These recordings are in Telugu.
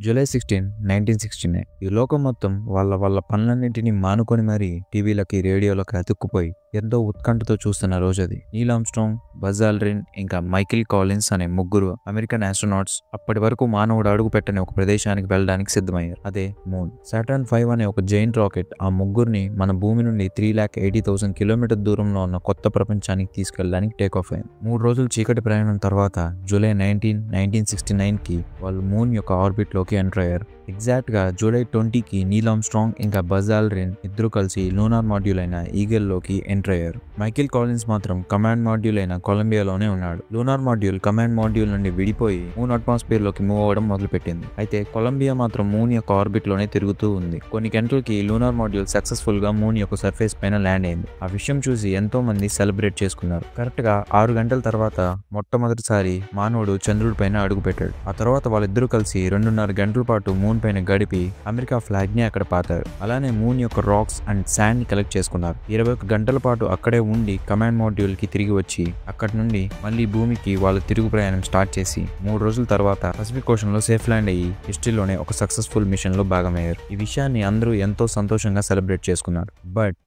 జూలై 16, 1969 ఈ లోకం మొత్తం వాళ్ళ పనులన్నింటినీ మానుకొని మరీ టీవీలకి రేడియోలకి అతుక్కుపోయి ఎంతో ఉత్కంఠతో చూస్తున్న రోజు అది. నీల్ ఆర్మ్స్ట్రాంగ్, బజ్ ఆల్డ్రిన్ ఇంకా మైకిల్ కాలిన్స్ అనే ముగ్గురు అమెరికన్ ఆస్ట్రోనాట్స్ అప్పటి వరకు మానవుడు అడుగుపెట్టని ఒక ప్రదేశానికి వెళ్ళడానికి సిద్ధమయ్యారు. అదే మూన్. సాటర్న్ 5 అనే ఒక జైంట్ రాకెట్ ఆ ముగ్గురిని మన భూమి నుండి 3,80,000 కిలోమీటర్ దూరంలో ఉన్న కొత్త ప్రపంచానికి తీసుకెళ్ళడానికి టేక్ ఆఫ్ అయింది. 3 రోజులు చీకటి ప్రయాణం తర్వాత జూలై 19, 1969కి వాళ్ళు మూన్ యొక్క ఆర్బిట్ లోకి ఎంటర్ అయ్యారు. ఎగ్జాక్ట్ గా జూలై 20కి నీల్ ఆర్మ్స్ట్రాంగ్ ఇంకా బజ్ ఆల్డ్రిన్ ఇద్దరు కలిసి లూనార్ మాడ్యూల్ అయిన ఈగల్ లోకి ఎంటర్ అయ్యారు. మైకిల్ కాలిన్స్ మాత్రం కమాండ్ మాడ్యూల్ అయిన కొలంబియాలోనే ఉన్నాడు. లూనార్ మాడ్యూల్ కమాండ్ మాడ్యూల్ నుండి విడిపోయి మూన్ అట్మాస్ఫియర్ లోకి మూవ్ అవ్వడం మొదలుపెట్టింది. అయితే కొలంబియా మాత్రం మూన్ యొక్క ఆర్బిట్ లోనే తిరుగుతూ ఉంది. కొన్ని గంటలకి లూనార్ మాడ్యూల్ సక్సెస్ఫుల్ గా మూన్ యొక్క సర్ఫేస్ పైన ల్యాండ్ అయింది. ఆ విషయం చూసి ఎంతో మంది సెలబ్రేట్ చేసుకున్నారు. కరెక్ట్ గా 6 గంటల తర్వాత మొట్టమొదటిసారి మానవుడు చంద్రుడి పైన అడుగు పెట్టాడు. ఆ తర్వాత వాళ్ళిద్దరూ కలిసి 2.5 గంటల పాటు మూన్ పైన గడిపి అమెరికా ఫ్లాగ్ ని అక్కడ పాతారు. అలానే మూన్ యొక్క రాక్స్ అండ్ శాండ్ ని కలెక్ట్ చేసుకున్నారు. 21 గంటల పాటు అక్కడే ఉండి కమాండ్ మాడ్యూల్ కి తిరిగి వచ్చి అక్కడి నుండి మళ్ళీ భూమికి వాళ్ళు తిరుగు ప్రయాణం స్టార్ట్ చేసి 3 రోజుల తర్వాత పసిఫిక్ ఓషన్ లో సేఫ్ ల్యాండ్ అయ్యి హిస్టరీలోనే ఒక సక్సెస్ఫుల్ మిషన్ లో భాగమయ్యారు. ఈ విషయాన్ని అందరూ ఎంతో సంతోషంగా సెలబ్రేట్ చేసుకున్నారు. బట్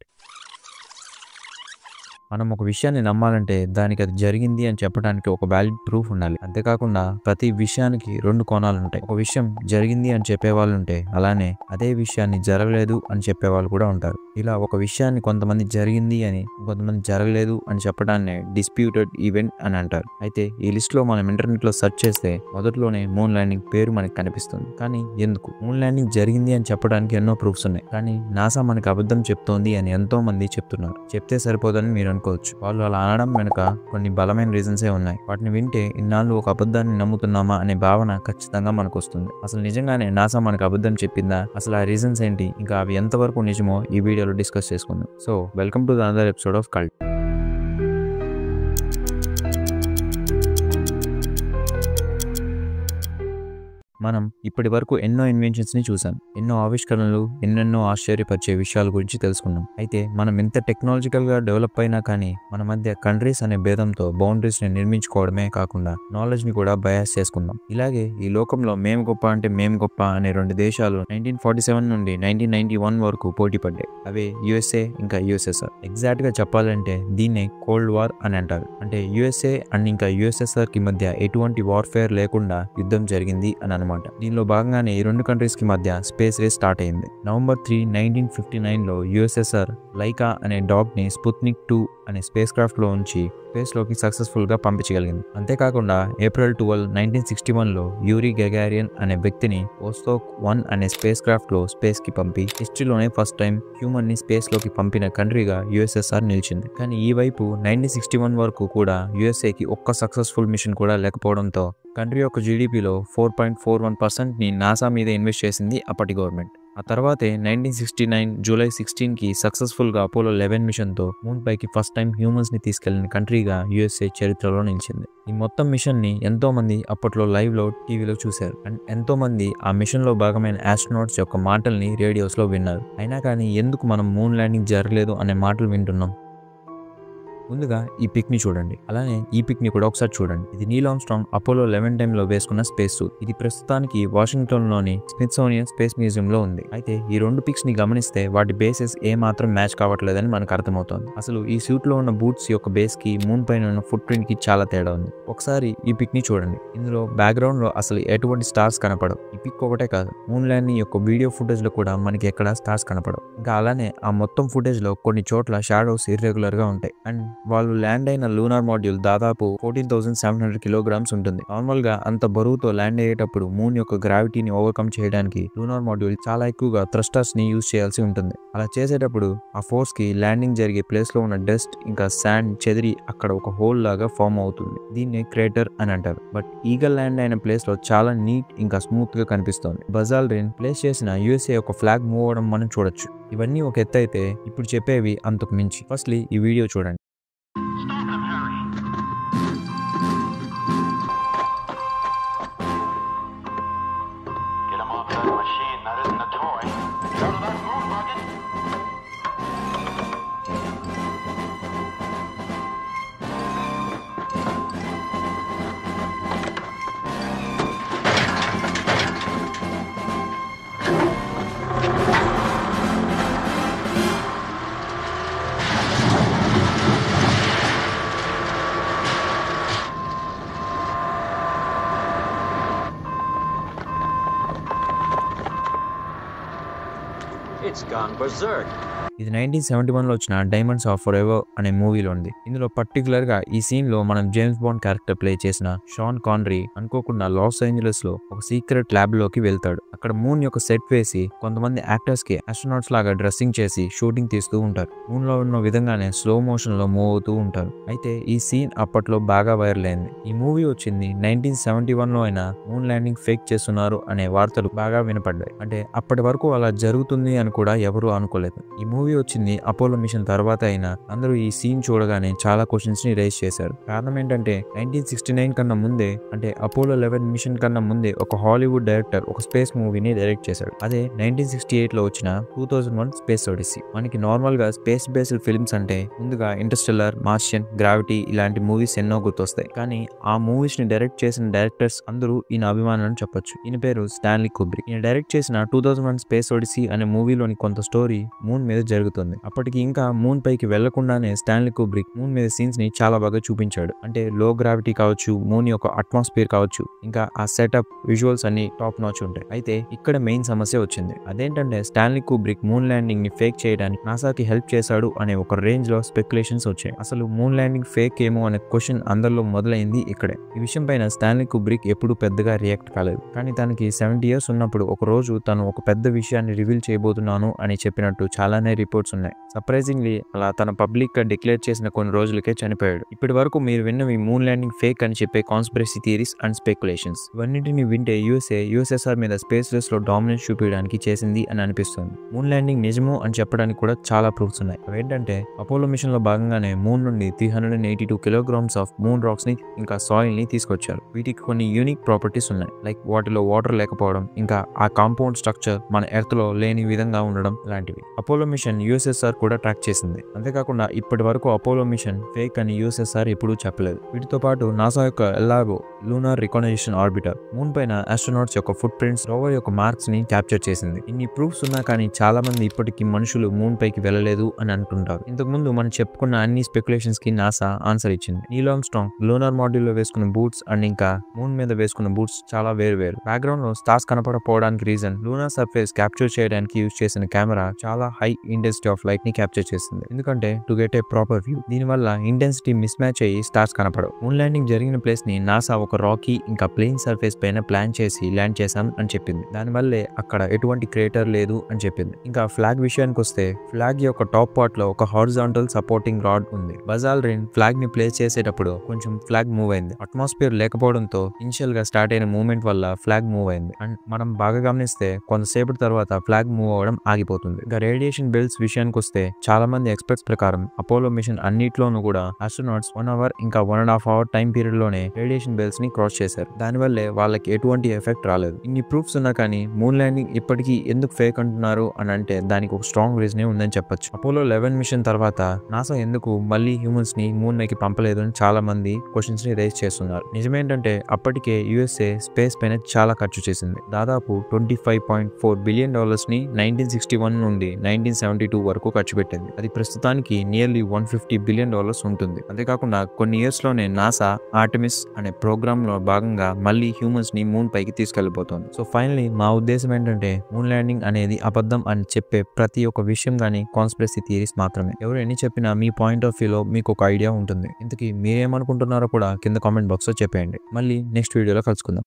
మనం ఒక విషయాన్ని నమ్మాలంటే దానికి అది జరిగింది అని చెప్పడానికి ఒక వ్యాలిడ్ ప్రూఫ్ ఉండాలి. అంతేకాకుండా ప్రతి విషయానికి 2 కోణాలు ఉంటాయి. ఒక విషయం జరిగింది అని చెప్పేవాళ్ళు ఉంటే అలానే అదే విషయాన్ని జరగలేదు అని చెప్పేవాళ్ళు కూడా ఉంటారు. ఇలా ఒక విషయాన్ని కొంతమంది జరిగింది అని కొంతమంది జరగలేదు అని చెప్పడాన్ని డిస్ప్యూటెడ్ ఈవెంట్ అని అంటారు. అయితే ఈ లిస్ట్ లో మనం ఇంటర్నెట్ లో సెర్చ్ చేస్తే మొదట్లోనే మూన్ ల్యాండింగ్ పేరు మనకి కనిపిస్తుంది. కానీ ఎందుకు? మూన్ ల్యాండింగ్ జరిగింది అని చెప్పడానికి ఎన్నో ప్రూఫ్స్ ఉన్నాయి. కానీ నాసా మనకి అబద్ధం చెప్తోంది అని ఎంతో మంది చెప్తున్నారు. చెప్తే సరిపోదని మీరు అనుకోవచ్చు. వాళ్ళు అలా అనడం వెనుక కొన్ని బలమైన రీజన్సే ఉన్నాయి. వాటిని వింటే ఇన్నాళ్ళు ఒక అబద్ధాన్ని నమ్ముతున్నామా అనే భావన ఖచ్చితంగా మనకు వస్తుంది. అసలు నిజంగానే నాసా మనకు అబద్ధం చెప్పిందా? అసలు ఆ రీజన్స్ ఏంటి? ఇంకా అవి ఎంతవరకు నిజమో ఈ వీడియోలో డిస్కస్ చేసుకుందాం. So welcome to the another episode of cult. మనం ఇప్పటి వరకు ఎన్నో ఇన్వెన్షన్స్ ని చూసాం. ఎన్నో ఆవిష్కరణలు, ఎన్నెన్నో ఆశ్చర్యపరిచే విషయాల గురించి తెలుసుకున్నాం. అయితే మనం ఎంత టెక్నాలజికల్ గా డెవలప్ అయినా కానీ మన మధ్య కంట్రీస్ అనే భేదంతో బౌండరీస్ ని నిర్మించుకోవడమే కాకుండా నాలెడ్జ్ ని కూడా బయాస్ చేసుకుందాం. ఇలాగే ఈ లోకంలో మేము గొప్ప అంటే మేము గొప్ప అనే 2 దేశాలు 1947 నుండి 1991 వరకు పోటీ పడ్డాయి. అవే యుఎస్ఏ ఇంకా యుఎస్ఎస్ఆర్. ఎగ్జాక్ట్ గా చెప్పాలంటే దీన్నే కోల్డ్ వార్ అని అంటారు. అంటే యుఎస్ఏ అండ్ ఇంకా యుఎస్ఎస్ఆర్ కి మధ్య ఎటువంటి వార్ఫేర్ లేకుండా యుద్ధం జరిగింది అని అనమాట. దీనిలో భాగంగానే ఈ 2 కంట్రీస్ కి మధ్య స్పేస్ రేస్ స్టార్ట్ అయింది. నవంబర్ 3, 1959లో యుఎస్ఎస్ఆర్ లైకా అనే డాగ్ ని స్పుత్నిక్ 2 అనే స్పేస్ క్రాఫ్ట్ లో ఉంచి స్పేస్ లోకి సక్సెస్ఫుల్ గా పంపించగలిగింది. అంతేకాకుండా ఏప్రిల్ 12, 1961లో యూరీ గెగారియన్ అనే వ్యక్తిని వోస్తోక్ 1 అనే స్పేస్ క్రాఫ్ట్ లో స్పేస్ కి పంపి హిస్టరీలోనే ఫస్ట్ టైం హ్యూమన్ ని స్పేస్ లోకి పంపిన కంట్రీగా యుఎస్ఎస్ఆర్ నిలిచింది. కానీ ఈ వైపు 1961 వరకు కూడా యుఎస్ఏకి ఒక్క సక్సెస్ఫుల్ మిషన్ కూడా లేకపోవడంతో కంట్రీ యొక్క జీడిపిలో 4.41% ని నాసా మీద ఇన్వెస్ట్ చేసింది అప్పటి గవర్నమెంట్. ఆ తర్వాతే 1969 జూలై 16కి సక్సెస్ఫుల్ గా అపోలో 11 మిషన్ తో మూన్ పైకి ఫస్ట్ టైం హ్యూమన్స్ ని తీసుకెళ్లిన కంట్రీగా యుఎస్ఏ చరిత్రలో నిలిచింది. ఈ మొత్తం మిషన్ ని ఎంతో మంది అప్పట్లో లైవ్ లో టీవీలో చూశారు. అండ్ ఎంతో మంది ఆ మిషన్ లో భాగమైన ఆస్ట్రోనాట్స్ యొక్క మాటల్ని రేడియోస్ లో విన్నారు. అయినా కానీ ఎందుకు మనం మూన్ ల్యాండింగ్ జరగలేదు అనే మాటలు వింటున్నాం? ముందుగా ఈ పిక్ ని చూడండి. అలానే ఈ పిక్ ని కూడా ఒకసారి చూడండి. ఇది నీల్ ఆర్మ్స్ట్రాంగ్ అపోలో 11 టైంలో వేసుకున్న స్పేస్ సూట్. ఇది ప్రస్తుతానికి వాషింగ్టన్ లోని స్మిత్సోనియన్ స్పేస్ మ్యూజియం లో ఉంది. అయితే ఈ 2 పిక్స్ ని గమనిస్తే వాటి బేసెస్ ఏ మాత్రం మ్యాచ్ కావట్లేదని మనకు అర్థమవుతోంది. అసలు ఈ సూట్ లో ఉన్న బూట్స్ యొక్క బేస్ కి మూన్ పైన ఉన్న ఫుట్ ప్రింట్ కి చాలా తేడా ఉంది. ఒకసారి ఈ పిక్ ని చూడండి. ఇందులో బ్యాక్గ్రౌండ్ లో అసలు ఎటువంటి స్టార్స్ కనపడవు. ఈ పిక్ ఒకటే కాదు, మూన్ ల్యాండింగ్ యొక్క వీడియో ఫుటేజ్ లో కూడా మనకి ఎక్కడ స్టార్స్ కనపడవు. ఇంకా అలానే ఆ మొత్తం ఫుటేజ్ లో కొన్ని చోట్ల షాడోస్ ఇర్రెగ్యులర్ గా ఉంటాయి. అండ్ వాళ్ళు ల్యాండ్ అయిన లూనార్ మాడ్యూల్ దాదాపు 14,700 కిలోగ్రామ్స్ ఉంటుంది. నార్మల్ గా అంత బరువుతో ల్యాండ్ అయ్యేటప్పుడు మూన్ యొక్క గ్రావిటీని ఓవర్కమ్ చేయడానికి లూనార్ మాడ్యూల్ చాలా ఎక్కువగా థ్రస్టర్స్ ని యూజ్ చేయాల్సి ఉంటుంది. అలా చేసేటప్పుడు ఆ ఫోర్స్ కి ల్యాండింగ్ జరిగే ప్లేస్ లో ఉన్న డస్ట్ ఇంకా శాండ్ చెదిరి అక్కడ ఒక హోల్ లాగా ఫామ్ అవుతుంది. దీన్ని క్రేటర్ అని అంటారు. బట్ ఈగల్ ల్యాండ్ అయిన ప్లేస్ లో చాలా నీట్ ఇంకా స్మూత్ గా కనిపిస్తోంది. బజ్ ఆల్డ్రిన్ ప్లేస్ చేసిన యుఎస్ఏ యొక్క ఫ్లాగ్ మూవ్ అవడం మనం చూడొచ్చు. ఇవన్నీ ఒక ఎత్తు అయితే ఇప్పుడు చెప్పేవి అంతకు మించి. ఫస్ట్లీ ఈ వీడియో చూడండి. It's gone berserk. ఇది 1971లో వచ్చిన డైమండ్స్ ఆఫ్ ఫర్ ఎవర్ అనే మూవీలో ఉంది. ఇందులో పర్టికులర్ గా ఈ సీన్ లో మనం జేమ్స్ బాండ్ క్యారెక్టర్ ప్లే చేసిన షాన్ కాన్రీ అనుకోకుండా లాస్ ఏంజలస్ లో ఒక సీక్రెట్ ల్యాబ్ లోకి వెళ్తాడు. అక్కడ మూన్ యొక్క సెట్ వేసి కొంతమంది యాక్టర్స్ కి ఆస్ట్రోనాట్స్ లాగా డ్రెస్సింగ్ చేసి షూటింగ్ తీస్తూ ఉంటారు. మూన్ లో ఉన్న విధంగానే స్లో మోషన్ లో మూవ్ అవుతూ ఉంటారు. అయితే ఈ సీన్ అప్పట్లో బాగా వైరల్ అయింది. ఈ మూవీ వచ్చింది 1971లో అయినా మూన్ ల్యాండింగ్ ఫేక్ చేస్తున్నారు అనే వార్తలు బాగా వినపడ్డాయి. అంటే అప్పటి వరకు అలా జరుగుతుంది అని కూడా ఎవరు అనుకోలేదు. ఈ మూవీ వచ్చింది అపోలో మిషన్ తర్వాత అయినా అందరూ ఈ సీన్ చూడగానే చాలా క్వశ్చన్స్ ని రైజ్ చేశారు. కారణం ఏంటంటే 1969 కన్నా ముందే, అంటే అపోలో 11 మిషన్ కన్నా ముందే ఒక హాలీవుడ్ డైరెక్టర్ ఒక స్పేస్ మూవీని డైరెక్ట్ చేశాడు. అదే 1968లో వచ్చిన 2001 స్పేస్ ఒడిసీ. మనకి నార్మల్ గా స్పేస్ బేస్డ్ ఫిల్మ్స్ అంటే ముందుగా ఇంటర్స్టెల్లర్, మార్షియన్, గ్రావిటీ ఇలాంటి మూవీస్ ఎన్నో గుర్తొస్తాయి. కానీ ఆ మూవీస్ ని డైరెక్ట్ చేసిన డైరెక్టర్స్ అందరూ ఈయన అభిమానులని చెప్పొచ్చు. ఈయన పేరు స్టాన్లీ కుబ్రిక్. ఈయన డైరెక్ట్ చేసిన 2001 స్పేస్ ఒడిసీ అనే మూవీలోని కొంత స్టోరీ మూన్ మీద జరుగుతుంది. అప్పటికి ఇంకా మూన్ పైకి వెళ్లకుండానే స్టాన్లీ కుబ్రిక్ మూన్ మీద సీన్స్ ని చాలా బాగా చూపించాడు. అంటే లో గ్రావిటీ కావచ్చు, మూన్ యొక్క అట్మాస్ఫియర్ కావచ్చు, ఇంకా ఆ సెటప్ విజువల్స్ అన్ని టాప్ నాచ్ ఉంటాయి. అయితే ఇక్కడ మెయిన్ సమస్య వచ్చింది. అదేంటంటే స్టాన్లీ కుబ్రిక్ మూన్ ల్యాండింగ్ ని ఫేక్ చేయడానికి నాసాకి హెల్ప్ చేశాడు అనే ఒక రేంజ్ లో స్పెక్యులేషన్స్ వచ్చాయి. అసలు మూన్ ల్యాండింగ్ ఫేక్ ఏమో అనే క్వశ్చన్ అందరిలో మొదలైంది ఇక్కడే. ఈ విషయం పైన స్టాన్లీ కుబ్రిక్ ఎప్పుడు పెద్దగా రియాక్ట్ కాలేదు. కానీ తనకి 70 years ఉన్నప్పుడు ఒక రోజు తను ఒక పెద్ద విషయాన్ని రివీల్ చేయబోతున్నాను అని చెప్పినట్టు చాలానే రిపోర్ట్స్ ఉన్నాయి. సర్ప్రైజింగ్లీ అలా తన పబ్లిక్ గా డిక్లేర్ చేసిన కొన్ని రోజులకే చనిపోయాడు. ఇప్పటి వరకు మీరు విన్నవి మూన్ ల్యాండింగ్ ఫేక్ అని చెప్పే కాన్స్పిరసీ థియరీస్ అండ్ స్పెక్యులేషన్స్. ఇవన్నింటిని వింటే యుఎస్ఎస్ఆర్ మీద స్పేస్ రేస్ లో డామినెన్స్ చూపించడానికి చేసింది అని అనిపిస్తుంది. మూన్ ల్యాండింగ్ నిజము అని చెప్పడానికి కూడా చాలా ప్రూఫ్స్ ఉన్నాయి. అవేంటంటే అపోలో మిషన్ లో భాగంగానే మూన్ నుండి 382 kilograms ఆఫ్ మూన్ రాక్స్ ని ఇంకా సాయిల్ ని తీసుకొచ్చారు. వీటికి కొన్ని యూనిక్ ప్రాపర్టీస్ ఉన్నాయి. లైక్ వాటిలో వాటర్ లేకపోవడం, ఇంకా ఆ కాంపౌండ్ స్ట్రక్చర్ మన ఎర్త్ లో లేని విధంగా ఉండడం లాంటివి. అపోలో మిషన్ యుఎస్ఎస్ఆర్ కూడా ట్రాక్ చేసింది. అంతేకాకుండా ఇప్పటి వరకు అపోలో మిషన్ ఫేక్ అని యుఎస్ఎస్ఆర్ ఎప్పుడూ చెప్పలేదు. వీటితో పాటు నాసా యొక్క LRO lunar recognition orbiter moon పైన ఆస్ట్రోనాట్స్ యొక్క ఫుట్ ప్రింట్స్, రోవర్ యొక్క మార్క్స్ ని క్యాప్చర్ చేసింది. ఇన్ని ప్రూఫ్స్ ఉన్నా కానీ చాలా మంది ఇప్పటికీ మనుషులు మూన్ పైకి వెళ్ళలేదు అని అంటుంటారు. ఇంతకు ముందు మనం చెప్పుకున్న అన్ని స్పెక్యులేషన్స్ కి నాసా ఆన్సర్ ఇచ్చింది. నీల్ ఆర్మ్స్ట్రాంగ్ లూనార్ మాడ్యూల్ లో వేసుకున్న బూట్స్ అండ్ ఇంకా మూన్ మీద వేసుకున్న బూట్స్ చాలా వేరు. బ్యాక్గ్రౌండ్ లో స్టార్స్ కనపడకపోవడానికి రీజన్ లూనార్ సర్ఫేస్ క్యాప్చర్ చేయడానికి యూజ్ చేసిన కెమెరా చాలా హై ఇంటెన్సిటీ ఆఫ్ లైట్ ని క్యాప్చర్ చేసింది. ఎందుకంటే to get a proper view. దీనివల్ల ఇంటెన్సిటీ మిస్ మ్యాచ్ అయ్యి స్టార్స్ కనపడవు. మూన్ ల్యాండింగ్ జరిగిన ప్లేస్ ని నాసా ఒక రాకీ ఇంకా ప్లెయిన్ సర్ఫేస్ పైన ప్లాన్ చేసి ల్యాండ్ చేశాం అని చెప్పింది. దానివల్లే అక్కడ ఎటువంటి క్రేటర్ లేదు అని చెప్పింది. ఇంకా ఫ్లాగ్ విషయానికి వస్తే ఫ్లాగ్ యొక్క టాప్ పార్ట్ లో ఒక హారిజాంటల్ సపోర్టింగ్ రాడ్ ఉంది. బజ్ ఆల్డ్రిన్ ఫ్లాగ్ ని ప్లేస్ చేసేటప్పుడు కొంచెం ఫ్లాగ్ మూవ్ అయింది. అట్మాస్ఫియర్ లేకపోవడంతో ఇనిషియల్ గా స్టార్ట్ అయిన మూవ్మెంట్ వల్ల ఫ్లాగ్ మూవ్ అయింది. అండ్ మనం బాగా గమనిస్తే కొంతసేపటి తర్వాత ఫ్లాగ్ మూవ్ అవడం ఆగిపోతుంది. ఇంకా రేడియేషన్ బెల్ట్స్ విషయానికి వస్తే చాలా మంది ఎక్స్పర్ట్స్ ప్రకారం అపోలో మిషన్ అన్నిట్లోనూ కూడా ఆస్ట్రోనాట్స్ 1 hour ఇంకా 1.5 hour టైం పీరియడ్ లోనే రేడియేషన్ బెల్ట్స్ ని క్రాస్ చేశారు. దానివల్లే వాళ్ళకి ఎటువంటి ఎఫెక్ట్ రాలేదు. ఇన్ని ప్రూఫ్స్ ఉన్నా కానీ మూన్ ల్యాండింగ్ ఇప్పటికీ ఎందుకు ఫేక్ అంటున్నారు అని అంటే దానికి ఒక స్ట్రాంగ్ రీజన్ ఉందని చెప్పొచ్చు. అపోలో 11 మిషన్ తర్వాత నాసా ఎందుకు మళ్ళీ హ్యూమన్స్ ని మూన్ పైకి పంపలేదు అని చాలా మంది క్వశ్చన్స్ ని రైజ్ చేస్తున్నారు. నిజమేంటంటే అప్పటికే యుఎస్ఏ స్పేస్ పైన చాలా ఖర్చు చేసింది. దాదాపు $25.4 billion ని 1961 నుండి 1972 వరకు ఖర్చు పెట్టింది. అది ప్రస్తుతానికి నియర్లీ $150 billion ఉంటుంది. అంతేకాకుండా కొన్ని ఇయర్స్ లోనే నాసా ఆర్టెమిస్ అనే ప్రోగ్రామ్ లో భాగంగా మళ్ళీ హ్యూమన్స్ ని మూన్ పైకి తీసుకెళ్లిపోతుంది. సో ఫైనలీ మా ఉద్దేశం ఏంటంటే మూన్ ల్యాండింగ్ అనేది అబద్ధం అని చెప్పే ప్రతి ఒక్క విషయం గానీ కాన్స్పిరసీ థియరీస్ మాత్రమే. ఎవరు ఎన్ని చెప్పినా మీ పాయింట్ ఆఫ్ వ్యూ లో మీకు ఒక ఐడియా ఉంటుంది. ఇంతకీ మీరేమనుకుంటున్నారో కూడా కింద కామెంట్ బాక్స్ లో చెప్పేయండి. మళ్ళీ నెక్స్ట్ వీడియోలో కలుసుకుందాం.